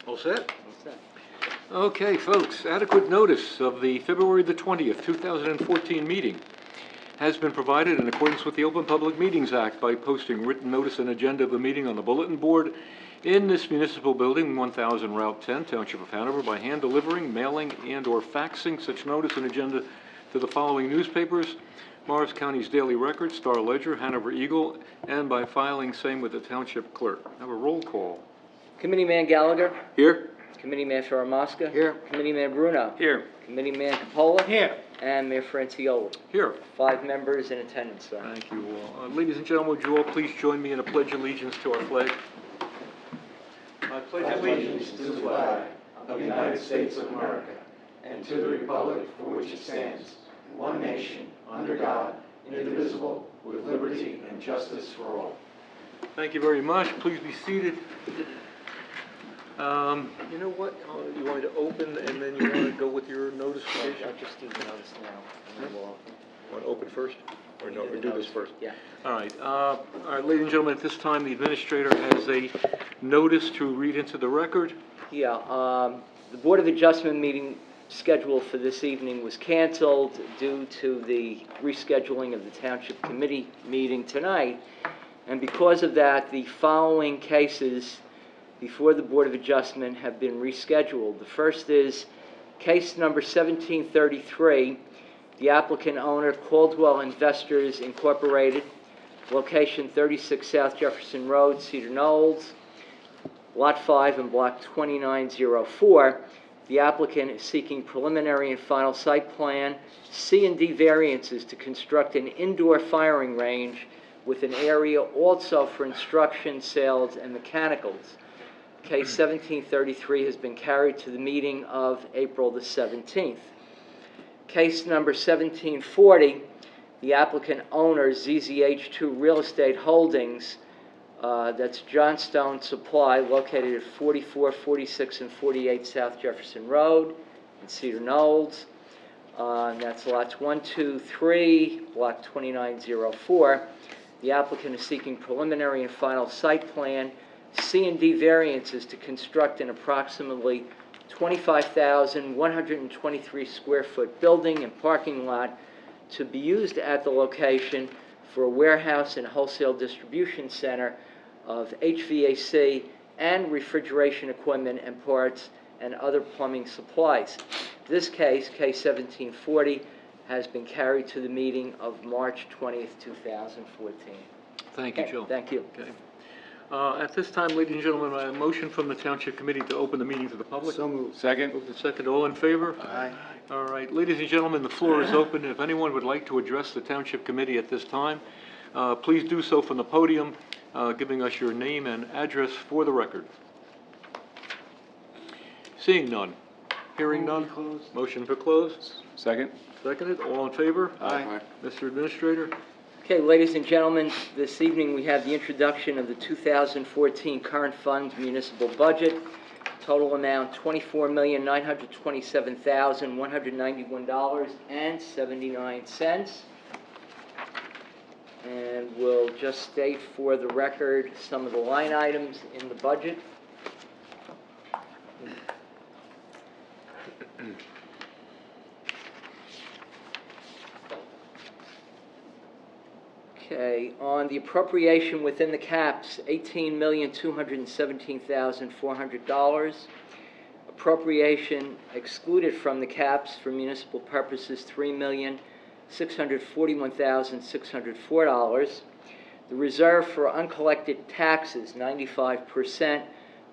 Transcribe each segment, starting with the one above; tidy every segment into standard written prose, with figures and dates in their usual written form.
All set? What's that? Okay, folks, adequate notice of the February the 20th, 2014 meeting has been provided in accordance with the Open Public Meetings Act by posting written notice and agenda of the meeting on the bulletin board in this municipal building, 1000 Route 10, Township of Hanover, by hand delivering, mailing, and/or faxing such notice and agenda to the following newspapers: Morris County's Daily Record, Star Ledger, Hanover Eagle, and by filing same with the Township Clerk. Have a roll call. Committeeman Gallagher. Here. Committeeman Faramasca. Here. Committeeman Bruno. Here. Committeeman Capola. Here. And Mayor Franciola. Here. 5 members in attendance, sir. Thank you all. Ladies and gentlemen, would you all please join me in a pledge of allegiance to our flag? I pledge allegiance to the flag of the United States of America and to the republic for which it stands, one nation, under God, indivisible, with liberty and justice for all. Thank you very much. Please be seated. You know what? You want me to open and then you want to go with your notification? I'll just do the notice now, and then we'll open. Want to open first? Or no, Do the do this notice. first? Yeah. All right, ladies and gentlemen, at this time, the administrator has a notice to read into the record. Yeah, the Board of Adjustment meeting scheduled for this evening was canceled due to the rescheduling of the Township Committee meeting tonight. And because of that, the following cases before the Board of Adjustment have been rescheduled. The first is case number 1733, the applicant owner Caldwell Investors Incorporated, location 36 South Jefferson Road, Cedar Knolls, Lot 5 and Block 2904. The applicant is seeking preliminary and final site plan, C&D variances to construct an indoor firing range with an area also for instruction, sales, and mechanicals. Case 1733 has been carried to the meeting of April the 17th. Case number 1740, the applicant owner ZZH2 Real Estate Holdings, that's Johnstone Supply, located at 44, 46, and 48 South Jefferson Road in Cedar Knolls. And that's lots 1, 2, 3, block 2904. The applicant is seeking preliminary and final site plan, C&D variances to construct an approximately 25,123 square foot building and parking lot to be used at the location for a warehouse and wholesale distribution center of HVAC and refrigeration equipment and parts and other plumbing supplies. This case, case 1740, has been carried to the meeting of March 20th, 2014. Thank you, Joe. Thank you. Okay. At this time, ladies and gentlemen, I have a motion from the Township Committee to open the meeting to the public. So moved. Second. Moved and second. All in favor? Aye. All right. Ladies and gentlemen, the floor is open. If anyone would like to address the Township Committee at this time, please do so from the podium, giving us your name and address for the record. Seeing none. Hearing none. Motion for close. Second. Seconded. All in favor? Aye. Mr. Administrator? Okay, ladies and gentlemen, this evening we have the introduction of the 2014 current fund municipal budget. Total amount $24,927,191.79. And we'll just state for the record some of the line items in the budget. Okay, on the appropriation within the caps, $18,217,400. Appropriation excluded from the caps for municipal purposes, $3,641,604. The reserve for uncollected taxes, 95%,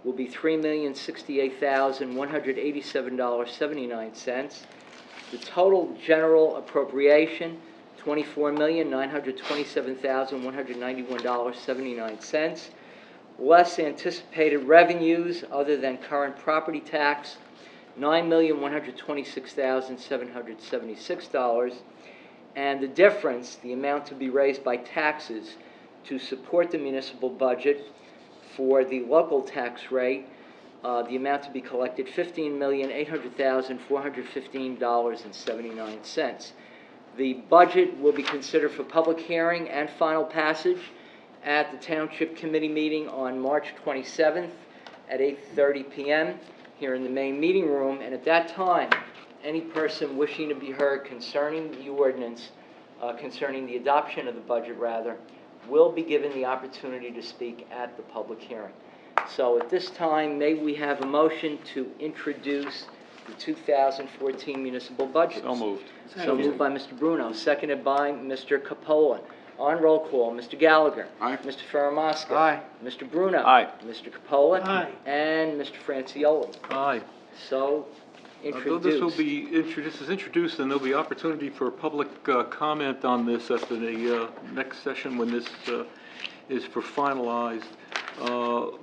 will be $3,068,187.79. The total general appropriation, $24,927,191.79, less anticipated revenues other than current property tax, $9,126,776, and the difference, the amount to be raised by taxes to support the municipal budget for the local tax rate, the amount to be collected, $15,800,415.79. The budget will be considered for public hearing and final passage at the Township Committee meeting on March 27th at 8:30 p.m. here in the main meeting room. And at that time, any person wishing to be heard concerning the ordinance, concerning the adoption of the budget, rather, will be given the opportunity to speak at the public hearing. So at this time, may we have a motion to introduce the 2014 municipal budget? So moved. So moved by Mr. Bruno, seconded by Mr. Capola. On roll call, Mr. Gallagher. Aye. Mr. Ferramaska. Aye. Mr. Bruno. Aye. Mr. Capola. Aye. And Mr. Francioli. Aye. So Although this will introduced. be this is introduced, and there'll be opportunity for public comment on this at the next session when this is for finalized.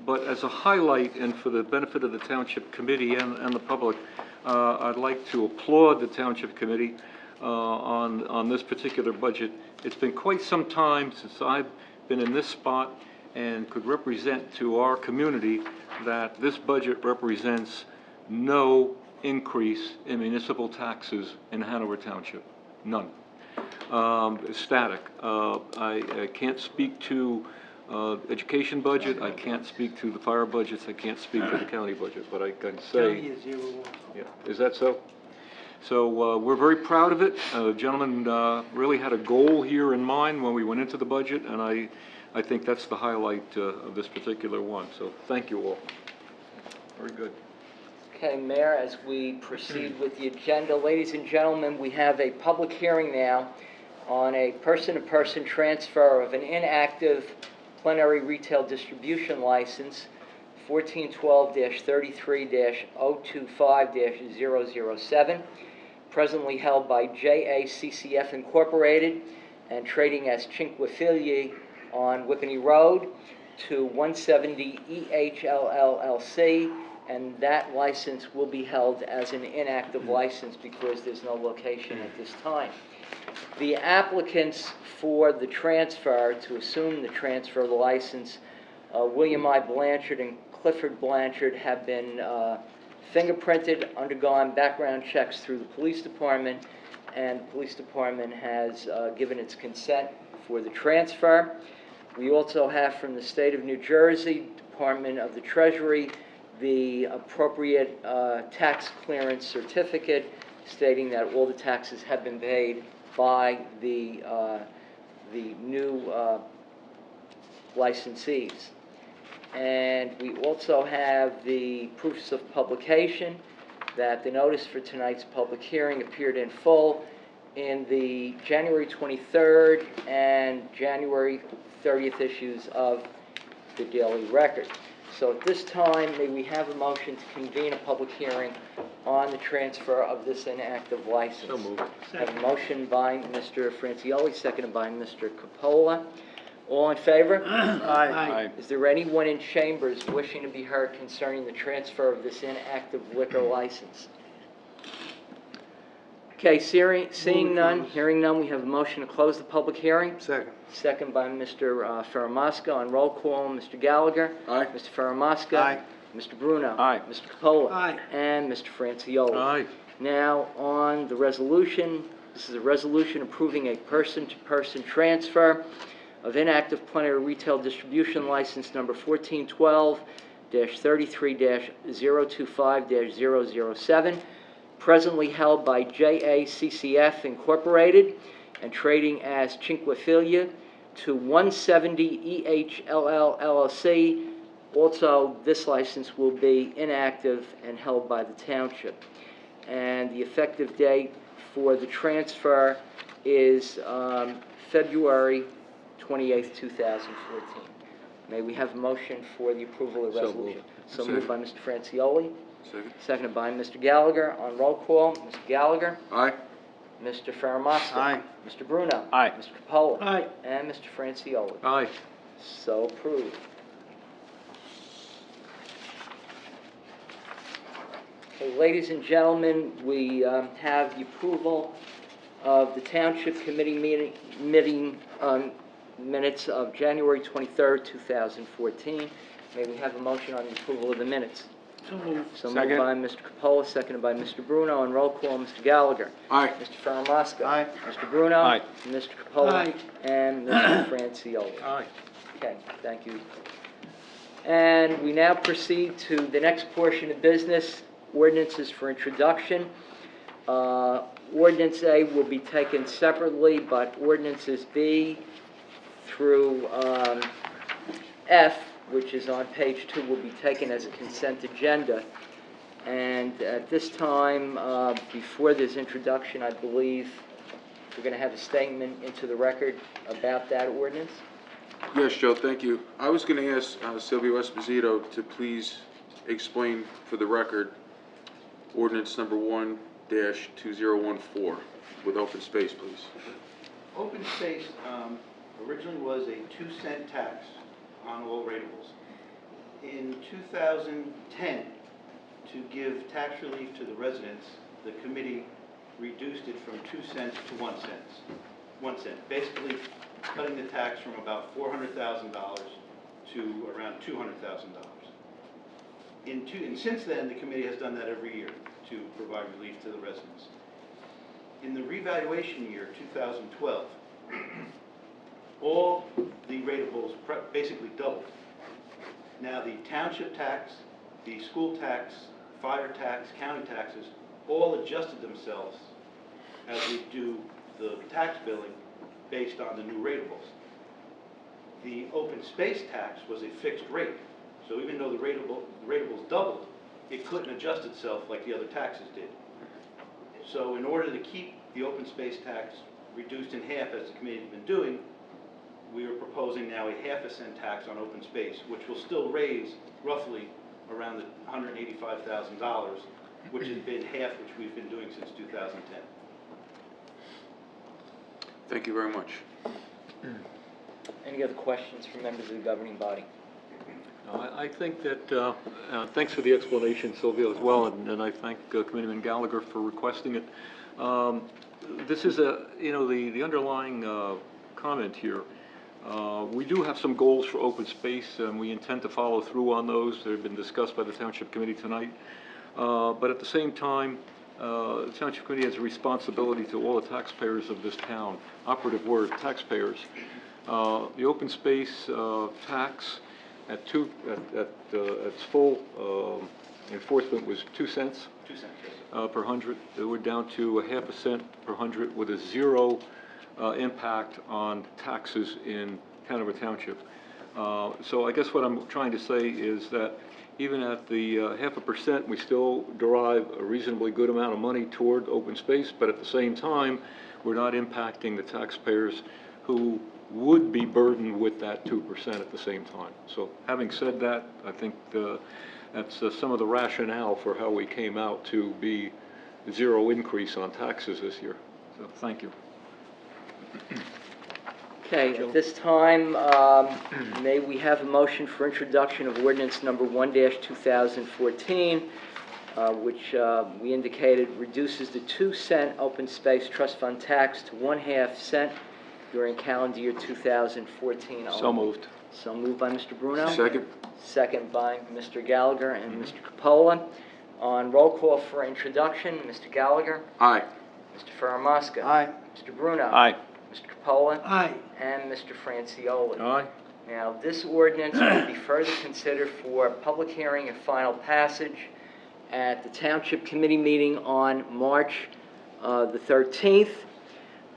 But as a highlight and for the benefit of the Township Committee and the public, I'd like to applaud the Township Committee on this particular budget. It's been quite some time since I've been in this spot and could represent to our community that this budget represents no increase in municipal taxes in Hanover Township. None. Static. I can't speak to education budget, I can't speak to the fire budgets, I can't speak to the county budget, but I can say... Yeah, is that so? So we're very proud of it. The gentleman really had a goal here in mind when we went into the budget, and I think that's the highlight of this particular one. So thank you all. Very good. Okay, Mayor, as we proceed with the agenda, ladies and gentlemen, we have a public hearing now on a person-to-person transfer of an inactive plenary retail distribution license, 1412-33-025-007, presently held by JACCF Incorporated and trading as Cinque Figli on Whippany Road, to 170 EHLLC, and that license will be held as an inactive license because there's no location at this time. The applicants for the transfer, to assume the transfer of the license, William I. Blanchard and Clifford Blanchard, have been fingerprinted, undergone background checks through the police department, and the police department has given its consent for the transfer. We also have from the state of New Jersey, Department of the Treasury, the appropriate tax clearance certificate stating that all the taxes have been paid by the new licensees. And we also have the proofs of publication that the notice for tonight's public hearing appeared in full in the January 23rd and January 30th issues of the Daily Record. So at this time, may we have a motion to convene a public hearing on the transfer of this inactive license? So moved. I have a motion by Mr. Francioli, seconded by Mr. Capola. All in favor? Aye. Is there anyone in chambers wishing to be heard concerning the transfer of this inactive liquor license? Okay, seeing none, hearing none, we have a motion to close the public hearing. Second. Second by Mr. Ferramaska. On roll call, Mr. Gallagher. Aye. Mr. Ferramaska. Aye. Mr. Bruno. Aye. Mr. Capola. Aye. And Mr. Francioli. Aye. Now, on the resolution, this is a resolution approving a person-to-person transfer of inactive plenary retail distribution license number 1412-33-025-007, presently held by JACCF Incorporated and trading as Cinque Figli, to 170 EHLL LLC. Also, this license will be inactive and held by the township. And the effective date for the transfer is February 28th, 2014. May we have a motion for the approval of the So resolution? moved. So moved by Mr. Francioli, Second. seconded by Mr. Gallagher. On roll call, Mr. Gallagher, Aye. Mr. Ferramaska. Aye. Mr. Bruno. Aye. Mr. Capola. Aye. And Mr. Francioli. Aye. So approved. Okay, ladies and gentlemen, we have the approval of the Township Committee meeting minutes of January 23rd, 2014. May we have a motion on the approval of the minutes? So moved. So moved Second. by Mr. Capola, seconded by Mr. Bruno. On roll call, Mr. Gallagher. Aye. Mr. Ferramaska. Aye. Mr. Bruno. Aye. Mr. Capola. Aye. And Mr. Francioli. Aye. Okay, thank you. And we now proceed to the next portion of business, ordinances for introduction. Ordinance A will be taken separately, but ordinances B through F, which is on page 2, will be taken as a consent agenda. And at this time, before this introduction, I believe we're going to have a statement into the record about that ordinance. Yes, Joe, thank you. I was going to ask Silvio Esposito to please explain for the record ordinance number 1-2014 with open space, please. Open space originally was a 2-cent tax on all rateables. In 2010, to give tax relief to the residents, the committee reduced it from 2 cents to 1 cent. 1 cent, basically cutting the tax from about $400,000 to around $200,000. And since then, the committee has done that every year to provide relief to the residents. In the revaluation year, 2012, all the rateables basically doubled. Now the township tax, the school tax, fire tax, county taxes, all adjusted themselves as we do the tax billing based on the new rateables. The open space tax was a fixed rate, so even though the rateables doubled, it couldn't adjust itself like the other taxes did. So in order to keep the open space tax reduced in half, as the committee has been doing, we are proposing now a half-a-cent tax on open space, which will still raise roughly around the $185,000, which has been half which we've been doing since 2010. Thank you very much. Any other questions from members of the governing body? I think that, thanks for the explanation, Sylvia, as well, and I thank Committeeman Gallagher for requesting it. This is the underlying comment here. We do have some goals for open space, and we intend to follow through on those. They've been discussed by the Township Committee tonight. But at the same time, the Township Committee has a responsibility to all the taxpayers of this town, operative word, taxpayers. The open space tax at its full enforcement was 2 cents. 2 cents, yes. Per hundred. We're down to a half a cent per hundred with a zero impact on taxes in Hanover Township. So I guess what I'm trying to say is that even at the 0.5%, we still derive a reasonably good amount of money toward open space, but at the same time, we're not impacting the taxpayers who would be burdened with that 2% at the same time. So having said that, I think that's some of the rationale for how we came out to be zero increase on taxes this year. So thank you. Okay, at this time, may we have a motion for introduction of ordinance number 1-2014, which we indicated reduces the 2 cent open space trust fund tax to 1/2 cent during calendar year 2014. So moved. So moved by Mr. Bruno. Second. Second by Mr. Gallagher and Mr. Capola. On roll call for introduction, Mr. Gallagher. Aye. Mr. Faramasca. Aye. Mr. Bruno. Aye. Mr. Capola. Aye. And Mr. Francioli. Aye. Now, this ordinance will be further considered for public hearing and final passage at the Township Committee meeting on March the 13th.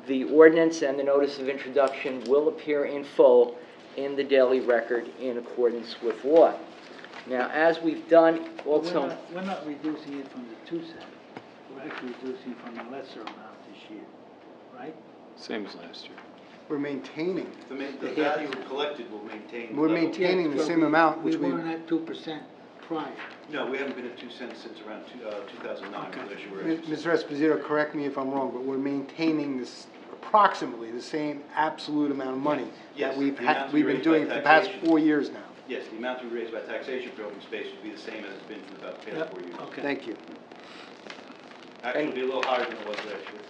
The ordinance and the notice of introduction will appear in full in the Daily Record in accordance with law. Now, as we've done also... We're not reducing it from the 2 cents. We're actually reducing from a lesser amount this year, right? Same as last year. We're maintaining. The value collected will maintain. We're level. maintaining the Yes, same but amount, which we we. weren't at 2% prior. No, we haven't been at 2 cents since around 2009. Okay. Last year we were at 2 cents. Mr. Esposito, correct me if I'm wrong, but we're maintaining this approximately the same absolute amount of money Yes, that we've the amount we been raised doing by for the past taxation. 4 years now. Yes, the amount we raised by taxation for open space would be the same as it's been for about the past 4 years. Okay. Thank you. Actually, it'll be a little higher than it was last year.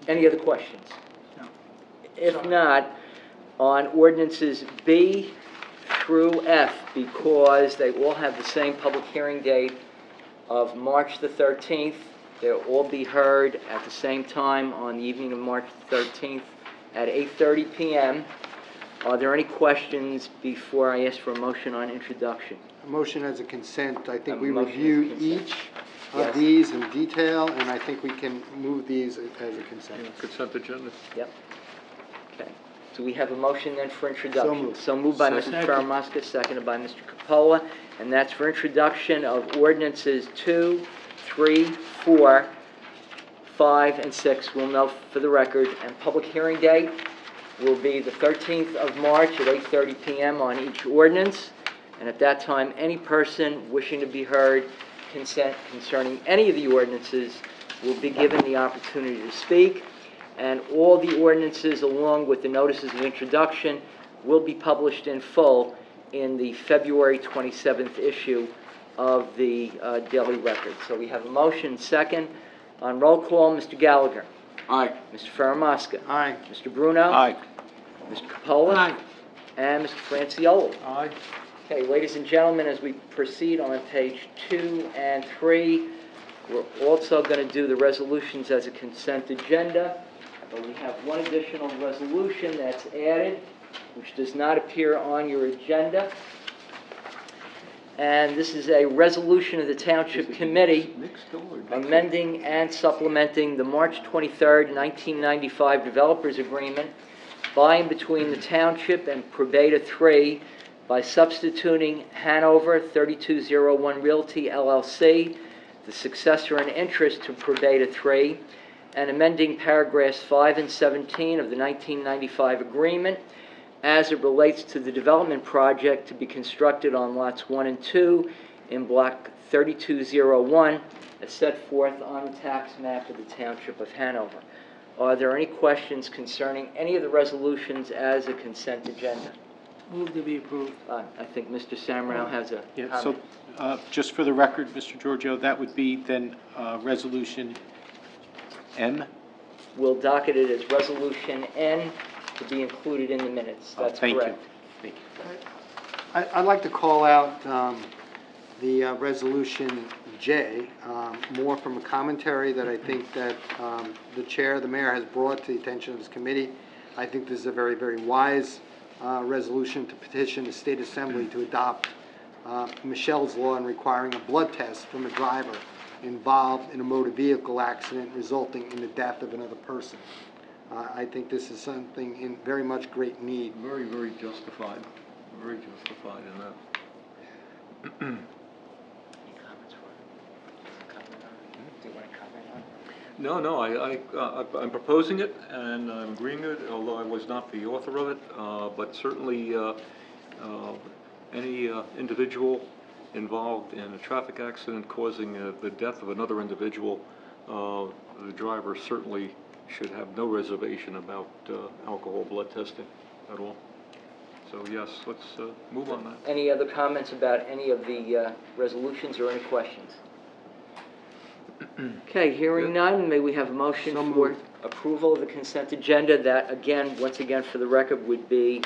Any other questions? No. If not, on ordinances B through F, because they all have the same public hearing date of March the 13th, they'll all be heard at the same time on the evening of March the 13th at 8:30 p.m. Are there any questions before I ask for a motion on introduction? A motion as a consent, I think A we motion as review consent. each Yes. of these in detail, and I think we can move these as a consent. Consent agenda. Yep. Okay. Do we have a motion then for introduction? moved. So moved by Mr. Second. Faramaska, seconded by Mr. Capola, and that's for introduction of ordinances 2, 3, 4, 5, and 6. We'll note for the record, and public hearing date will be the 13th of March at 8:30 p.m. on each ordinance, and at that time, any person wishing to be heard concerning any of the ordinances will be given the opportunity to speak, and all the ordinances, along with the notices of introduction, will be published in full in the February 27th issue of the Daily Record. So we have a motion, second. On roll call, Mr. Gallagher. Aye. Mr. Faramaska. Aye. Mr. Bruno. Aye. Mr. Capola. Aye. And Mr. Francioli. Aye. Okay, ladies and gentlemen, as we proceed on page 2 and 3, we're also going to do the resolutions as a consent agenda, but we have one additional resolution that's added, which does not appear on your agenda. And this is a resolution of the Township Committee amending and supplementing the March 23rd, 1995 Developers Agreement by and between the Township and Probata 3 by substituting Hanover 3201 Realty LLC, the successor in interest to Probata 3, and amending paragraphs 5 and 17 of the 1995 agreement as it relates to the development project to be constructed on lots 1 and 2 in block 3201 as set forth on the tax map of the Township of Hanover. Are there any questions concerning any of the resolutions as a consent agenda? Move to be approved. I think Mr. Samrau has a Yeah, so, comment. just for the record, Mr. Giorgio, that would be then, Resolution M? We'll docket it as Resolution N to be included in the minutes. That's Thank you. correct. Thank you. I'd like to call out the Resolution J, more from a commentary that I think that the chair, the mayor, has brought to the attention of this committee. I think this is a very, very wise resolution to petition the State Assembly to adopt Michelle's Law and requiring a blood test from a driver involved in a motor vehicle accident resulting in the death of another person. I think this is something in very much great need. Very, very justified. Very justified in that. Any comments for it? Comment on it? Do you want to comment on it? No, I'm proposing it, and I'm agreeing with it, although I was not the author of it, but certainly any individual involved in a traffic accident causing the death of another individual, the driver certainly should have no reservation about alcohol blood testing at all. So yes, let's move on that. Any other comments about any of the resolutions or any questions? Okay, hearing none, may we have a motion So for moved. approval of the consent agenda? That, again, once again, for the record, would be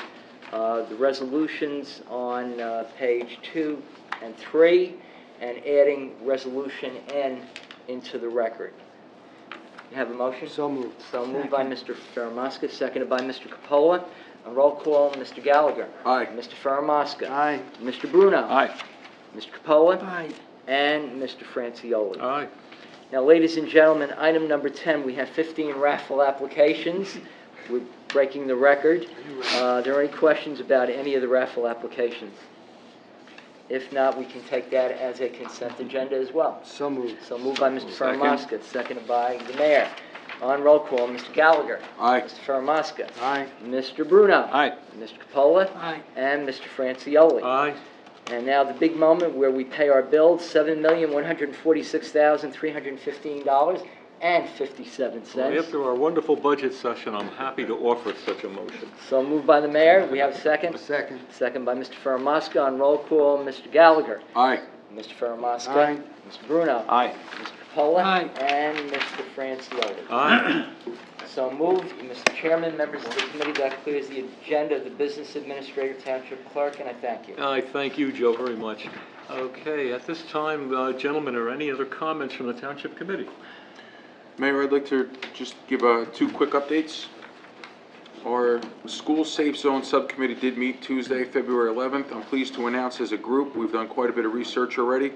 the resolutions on page 2 and 3, and adding Resolution N into the record. You have a motion? So moved. So moved by Mr. Faramaska, seconded by Mr. Capola. On roll call, Mr. Gallagher. Aye. Mr. Faramaska. Aye. Mr. Bruno. Aye. Mr. Capola. Aye. And Mr. Francioli. Aye. Now, ladies and gentlemen, item number 10, we have 15 raffle applications. We're breaking the record. Are there any questions about any of the raffle applications? If not, we can take that as a consent agenda as well. So moved. So moved by Mr. Second. Faramaska, seconded by the mayor. On roll call, Mr. Gallagher. Aye. Mr. Faramaska. Aye. Mr. Bruno. Aye. Mr. Capola. Aye. And Mr. Francioli. Aye. And now the big moment where we pay our bills, $7,146,315.57. Well, after our wonderful budget session, I'm happy to offer such a motion. So moved by the mayor. We have a second. Second. Second by Mr. Faramaska. On roll call, Mr. Gallagher. Aye. Mr. Faramaska. Aye. Mr. Bruno. Aye. Mr. Capola. Aye. And Mr. Francioli. Aye. So moved. Mr. Chairman, members of the committee, that clears the agenda of the business administrator, township clerk, and I thank you. I thank you, Joe, very much. Okay, at this time, gentlemen, are any other comments from the Township Committee? Mayor, I'd like to just give 2 quick updates. Our School Safe Zone Subcommittee did meet Tuesday, February 11th. I'm pleased to announce as a group, we've done quite a bit of research already.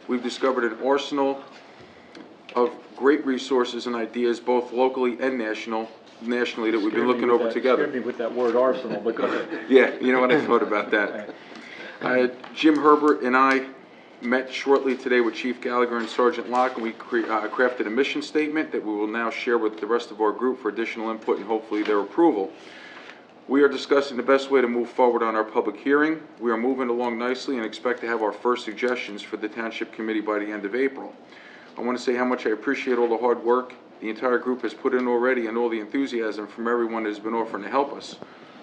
We've discovered an arsenal of great resources and ideas, both locally and nationally, that we've been looking over together. Scared me with that word arsenal, but go ahead. Yeah, you know what, I thought about that. Jim Herbert and I met shortly today with Chief Gallagher and Sergeant Locke, and we crafted a mission statement that we will now share with the rest of our group for additional input and hopefully their approval. We are discussing the best way to move forward on our public hearing. We are moving along nicely and expect to have our first suggestions for the Township Committee by the end of April. I want to say how much I appreciate all the hard work the entire group has put in already and all the enthusiasm from everyone that has been offering to help us.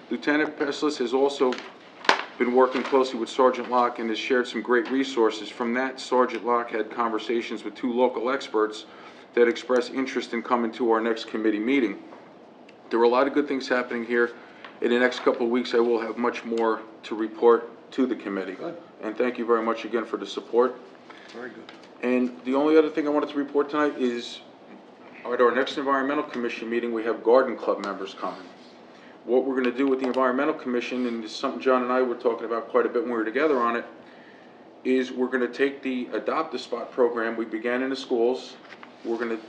Lieutenant Peslis has also been working closely with Sergeant Locke and has shared some great resources. From that, Sergeant Locke had conversations with 2 local experts that expressed interest in coming to our next committee meeting. There are a lot of good things happening here. In the next couple of weeks, I will have much more to report to the committee. Good. And thank you very much again for the support. Very good. And the only other thing I wanted to report tonight is at our next Environmental Commission meeting, we have Garden Club members coming. What we're going to do with the Environmental Commission, and it's something John and I were talking about quite a bit when we were together on it, is we're going to take the Adopt a Spot program we began in the schools. We're going to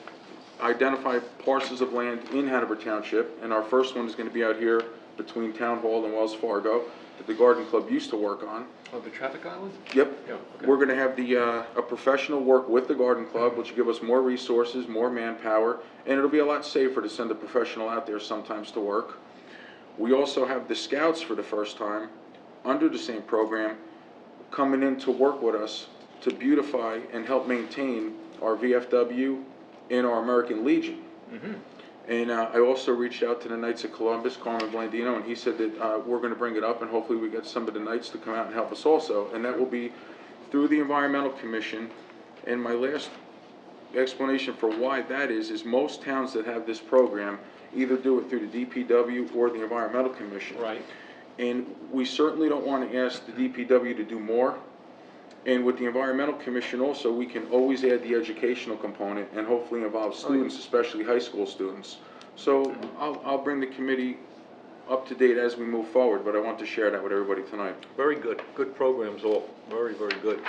identify parcels of land in Hanover Township, and our first one is going to be out here between Town Hall and Wells Fargo that the Garden Club used to work on. Oh, the traffic island? Yep. Yeah, okay. We're going to have a professional work with the Garden Club, which will give us more resources, more manpower, and it'll be a lot safer to send a professional out there sometimes to work. We also have the Scouts for the first time, under the same program, coming in to work with us to beautify and help maintain our VFW and our American Legion. Mm-hmm. And I also reached out to the Knights of Columbus, Carmen Blandino, and he said that we're going to bring it up, and hopefully we get some of the Knights to come out and help us also. And that will be through the Environmental Commission. And my last explanation for why that is most towns that have this program either do it through the DPW or the Environmental Commission. Right. And we certainly don't want to ask the DPW to do more. And with the Environmental Commission also, we can always add the educational component and hopefully involve students, especially high school students. So I'll bring the committee up to date as we move forward, but I want to share that with everybody tonight. Very good. Good programs all. Very, very good.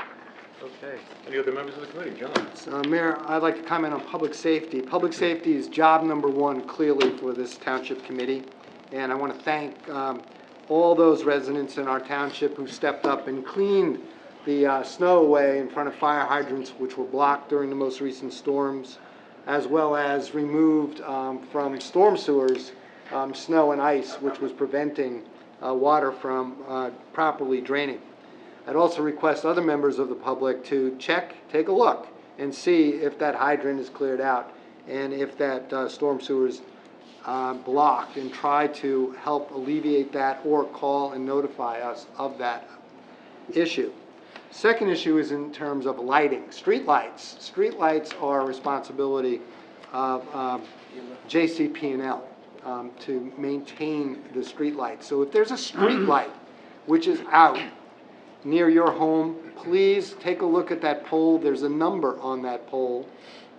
Okay. Any other members of the committee? John? So, Mayor, I'd like to comment on public safety. Public safety is job number 1 clearly for this township committee. And I want to thank all those residents in our township who stepped up and cleaned the snow away in front of fire hydrants, which were blocked during the most recent storms, as well as removed from storm sewers snow and ice, which was preventing water from properly draining. I'd also request other members of the public to take a look, and see if that hydrant is cleared out and if that storm sewer is blocked, and try to help alleviate that or call and notify us of that issue. Second issue is in terms of lighting. Street lights. Street lights are a responsibility of JCP&L to maintain the street lights. So if there's a street light which is out near your home, please take a look at that pole. There's a number on that pole.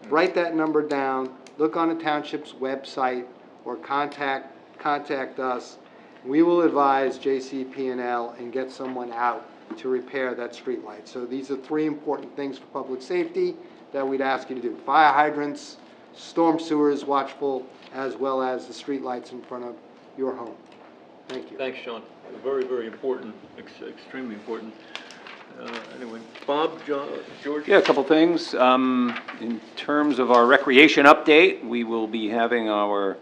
Write that number down. Look on the township's website or contact us. We will advise JCP&L and get someone out to repair that street light. So these are 3 important things for public safety that we'd ask you to do. Fire hydrants, storm sewers watchful, as well as the street lights in front of your home. Thank you. Thanks, John. Very, very important, extremely important. Anyway, Bob, John, George? Yeah, a couple things. In terms of our recreation update, we will be having our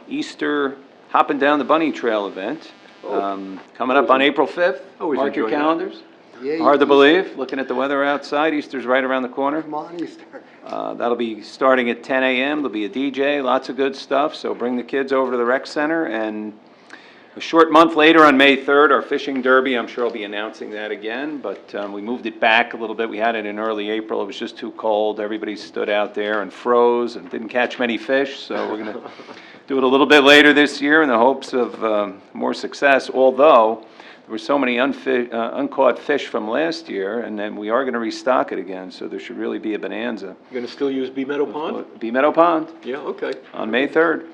Easter Hopping Down the Bunny Trail event coming up on April 5th. Always Mark your enjoy that. calendars. Yeah, Hard to Easter. believe, looking at the weather outside. Easter's right around the corner. Come on, Easter. That'll be starting at 10 a.m. There'll be a DJ, lots of good stuff. So bring the kids over to the rec center. And a short month later, on May 3rd, our fishing derby. I'm sure I'll be announcing that again, but we moved it back a little bit. We had it in early April. It was just too cold. Everybody stood out there and froze and didn't catch many fish. So we're going to do it a little bit later this year in the hopes of more success, although there were so many uncaught fish from last year, and then we are going to restock it again, so there should really be a bonanza. You're going to still use Bee Meadow Pond? Bee Meadow Pond Yeah, okay. on May 3rd.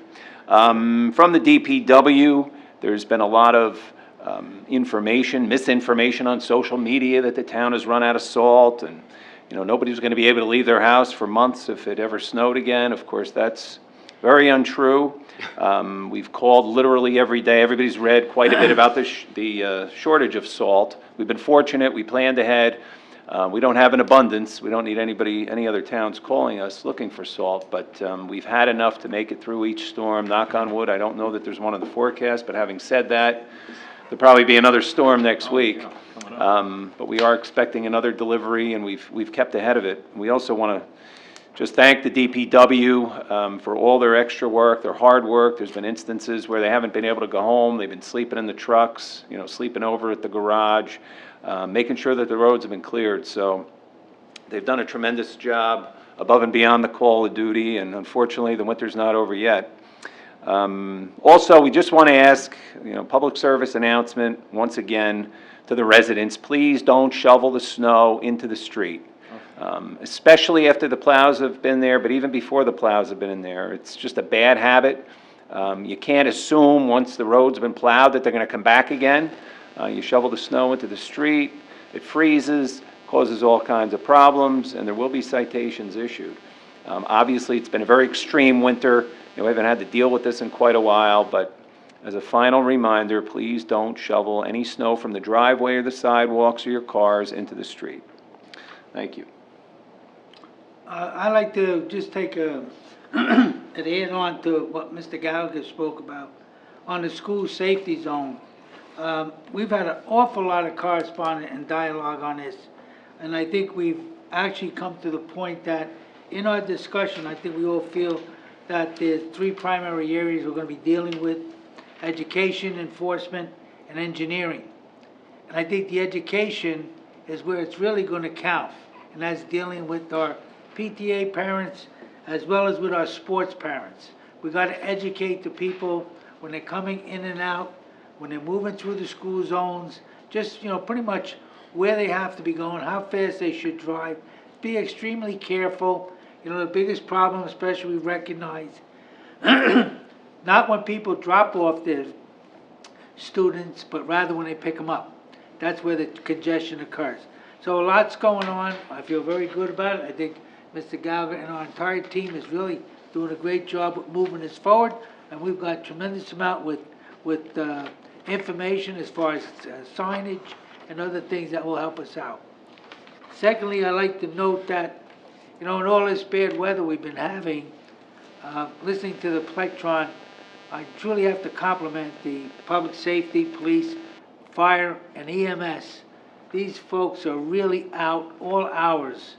From the DPW, there's been a lot of misinformation on social media that the town has run out of salt, and, you know, nobody's going to be able to leave their house for months if it ever snowed again. Of course, that's very untrue. We've called literally every day. Everybody's read quite a bit about the shortage of salt. We've been fortunate. We planned ahead. We don't have an abundance. We don't need any other towns calling us looking for salt, but we've had enough to make it through each storm. Knock on wood. I don't know that there's one in the forecast, but having said that, there'll probably be another storm next week. But we are expecting another delivery, and we've kept ahead of it. We also want to just thank the DPW for all their extra work, their hard work. There's been instances where they haven't been able to go home. They've been sleeping in the trucks, you know, sleeping over at the garage, making sure that the roads have been cleared. So they've done a tremendous job above and beyond the call of duty, and unfortunately, the winter's not over yet. Also, we just want to ask, you know, public service announcement once again to the residents, please don't shovel the snow into the street. Especially after the plows have been there, but even before the plows have been in there. It's just a bad habit. You can't assume once the road's been plowed that they're going to come back again. You shovel the snow into the street, it freezes, causes all kinds of problems, and there will be citations issued. Obviously, it's been a very extreme winter. You know, we haven't had to deal with this in quite a while, but as a final reminder, please don't shovel any snow from the driveway or the sidewalks or your cars into the street. Thank you. I'd like to just take an add on to what Mr. Gallagher spoke about on the school safety zone. We've had an awful lot of correspondence and dialogue on this, and I think we've actually come to the point that in our discussion, I think we all feel that there's three primary areas we're going to be dealing with: education, enforcement, and engineering. And I think the education is where it's really going to count, and that's dealing with our PTA parents as well as with our sports parents. We got to educate the people when they're coming in and out, when they're moving through the school zones, just, you know, pretty much where they have to be going, how fast they should drive. Be extremely careful. You know, the biggest problem, especially we recognize, not when people drop off their students, but rather when they pick them up. That's where the congestion occurs. So a lot's going on. I feel very good about it. I think Mr. Gallagher and our entire team is really doing a great job with moving this forward, and we've got tremendous amount with information as far as signage and other things that will help us out. Secondly, I'd like to note that, you know, in all this bad weather we've been having, listening to the plectron, I truly have to compliment the public safety, police, fire, and EMS. These folks are really out all hours,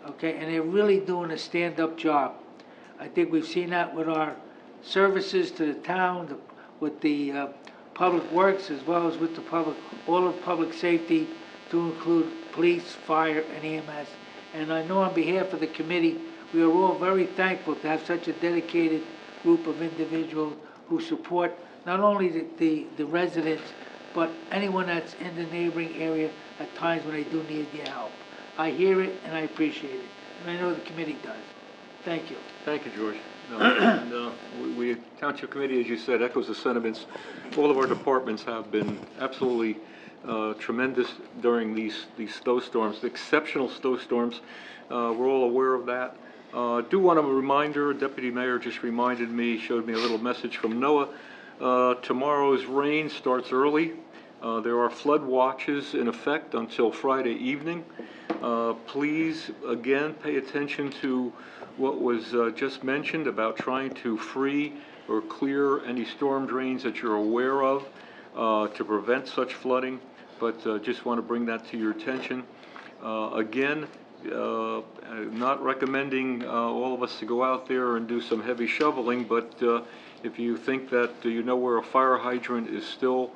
okay, and they're really doing a stand-up job. I think we've seen that with our services to the town, with the public works, as well as with the all of public safety, to include police, fire, and EMS. And I know on behalf of the committee, we are all very thankful to have such a dedicated group of individuals who support not only the residents, but anyone that's in the neighboring area at times when they do need your help. I hear it and I appreciate it, and I know the committee does. Thank you. Thank you, George. We Township Committee, as you said, echoes the sentiments. All of our departments have been absolutely tremendous during these snowstorms, the exceptional snowstorms. We're all aware of that. Do want a reminder, Deputy Mayor just reminded me, showed me a little message from NOAA. Tomorrow's rain starts early. There are flood watches in effect until Friday evening. Please, again, pay attention to what was just mentioned about trying to free or clear any storm drains that you're aware of to prevent such flooding, but just want to bring that to your attention. Again, not recommending all of us to go out there and do some heavy shoveling, but if you think that you know where a fire hydrant is still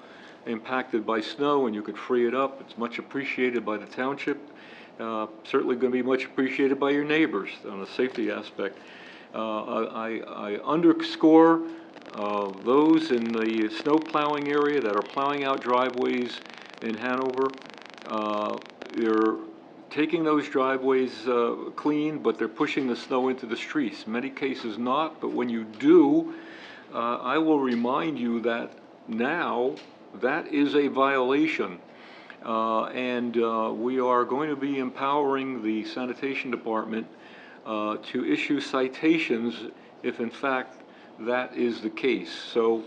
impacted by snow and you could free it up, it's much appreciated by the township. Certainly going to be much appreciated by your neighbors on a safety aspect. I underscore those in the snow plowing area that are plowing out driveways in Hanover. They're taking those driveways clean, but they're pushing the snow into the streets. In many cases not, but when you do, I will remind you that now that is a violation. And we are going to be empowering the sanitation department to issue citations if in fact that is the case. So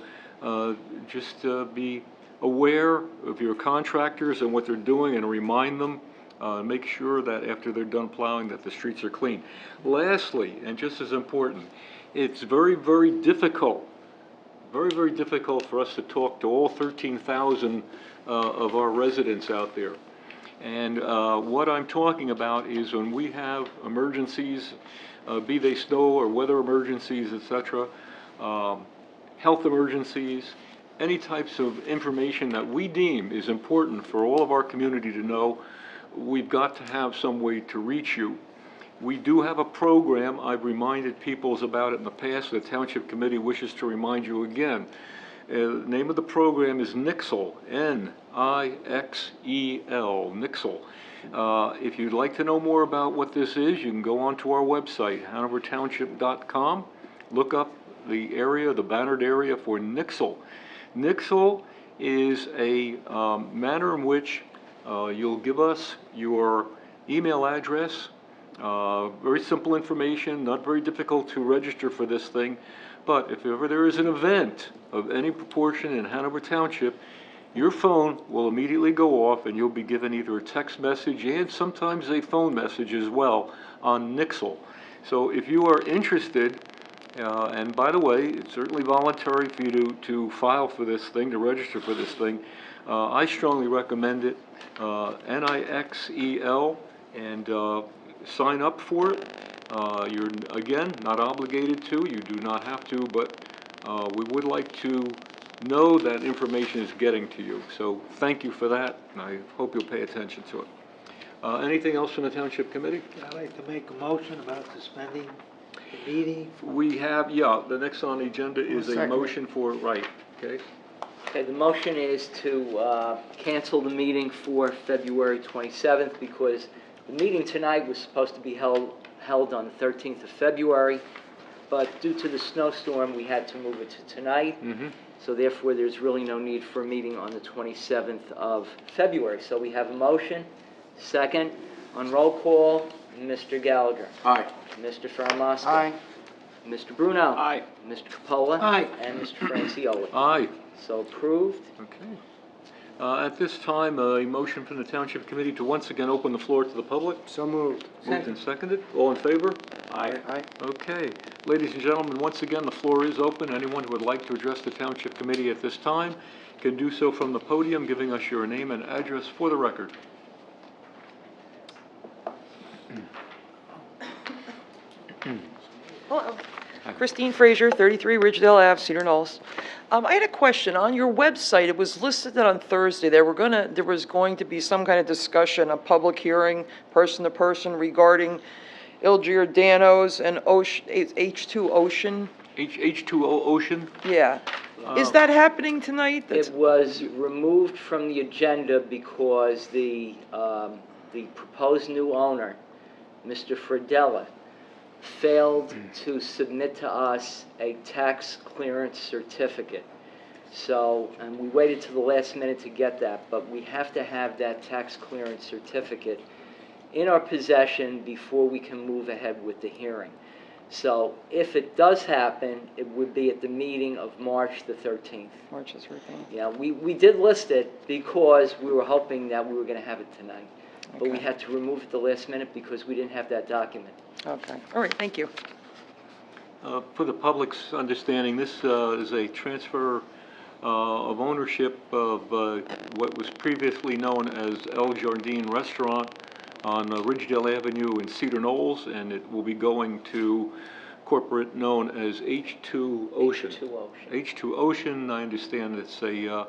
just be aware of your contractors and what they're doing and remind them. Make sure that after they're done plowing that the streets are clean. Lastly, and just as important, it's very, very difficult for us to talk to all 13,000 of our residents out there. And what I'm talking about is when we have emergencies, be they snow or weather emergencies, etc., health emergencies, any types of information that we deem is important for all of our community to know, we've got to have some way to reach you. We do have a program. I've reminded people about it in the past. The Township Committee wishes to remind you again. The name of the program is Nixel, N-I-X-E-L, Nixel. If you'd like to know more about what this is, you can go onto our website, hanovertownship.com, look up the area, the bannered area for Nixel. Nixel is a manner in which you'll give us your email address, very simple information, not very difficult to register for this thing, but if ever there is an event of any proportion in Hanover Township, your phone will immediately go off and you'll be given either a text message and sometimes a phone message as well on Nixel. So if you are interested, and by the way, it's certainly voluntary for you to file for this thing, to register for this thing, I strongly recommend it, Nixel, and sign up for it. You're, again, not obligated to, you do not have to, but we would like to know that information is getting to you. So thank you for that, and I hope you'll pay attention to it. Anything else from the Township Committee? I'd like to make a motion about suspending the meeting. We have, yeah, the next on the agenda is a Second. motion for, right, okay? Okay, the motion is to cancel the meeting for February 27th because the meeting tonight was supposed to be held on the 13th of February, but due to the snowstorm, we had to move it to tonight. So therefore, there's really no need for a meeting on the 27th of February. So we have a motion. Second, on roll call, Mr. Gallagher. Aye. Mr. Faramasta. Aye. Mr. Bruno. Aye. Mr. Capola. Aye. And Mr. Francioli. Aye. So approved. Okay. At this time, a motion from the Township Committee to once again open the floor to the public. So moved. Moved and seconded. All in favor? Aye. Okay. Ladies and gentlemen, once again, the floor is open. Anyone who would like to address the Township Committee at this time can do so from the podium, giving us your name and address for the record. Hello. Christine Frazier, 33 Ridgedale Ave, Cedar Knolls. I had a question. On your website, it was listed that on Thursday, there was going to be some kind of discussion, a public hearing, person to person, regarding Il Giordano's and H2 Ocean. H2O Ocean? Yeah. Is that happening tonight? It was removed from the agenda because the proposed new owner, Mr. Fredella, failed to submit to us a tax clearance certificate. So, and we waited till the last minute to get that, but we have to have that tax clearance certificate in our possession before we can move ahead with the hearing. So, if it does happen, it would be at the meeting of March the 13th. March is 13th. Yeah, we did list it because we were hoping that we were going to have it tonight. But we Okay. had to remove it at the last minute because we didn't have that document. Okay. All right, thank you. For the public's understanding, this is a transfer of ownership of what was previously known as El Jardine Restaurant on Ridgedale Avenue in Cedar Knolls, and it will be going to corporate known as H2 Ocean. H2 Ocean. H2 Ocean, I understand it's a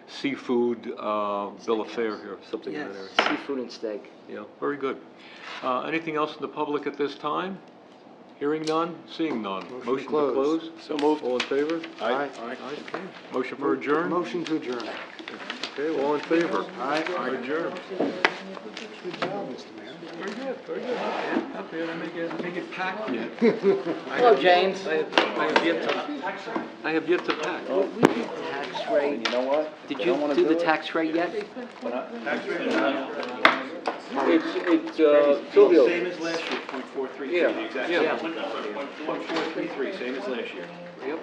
seafood bill of fare here, something in that Yes. area. Seafood and steak. Yeah, very good. Anything else in the public at this time? Hearing none, seeing none. Motion to close? So moved. All in favor? Aye. Okay. Motion for adjourn? Motion to adjourn. Okay, all in favor? Aye. Adjourn. Good job, Mr. Mayor. Very good, very good. Okay, make it packed yet. Hello, James. I have yet to pack. Tax rate. You know what? Did They you don't wanna do the it. tax rate yet? Tax rate, It's, Silvio. Same as last year, .433, Yeah. the exact Yeah. same. .433, same as last year. Yep.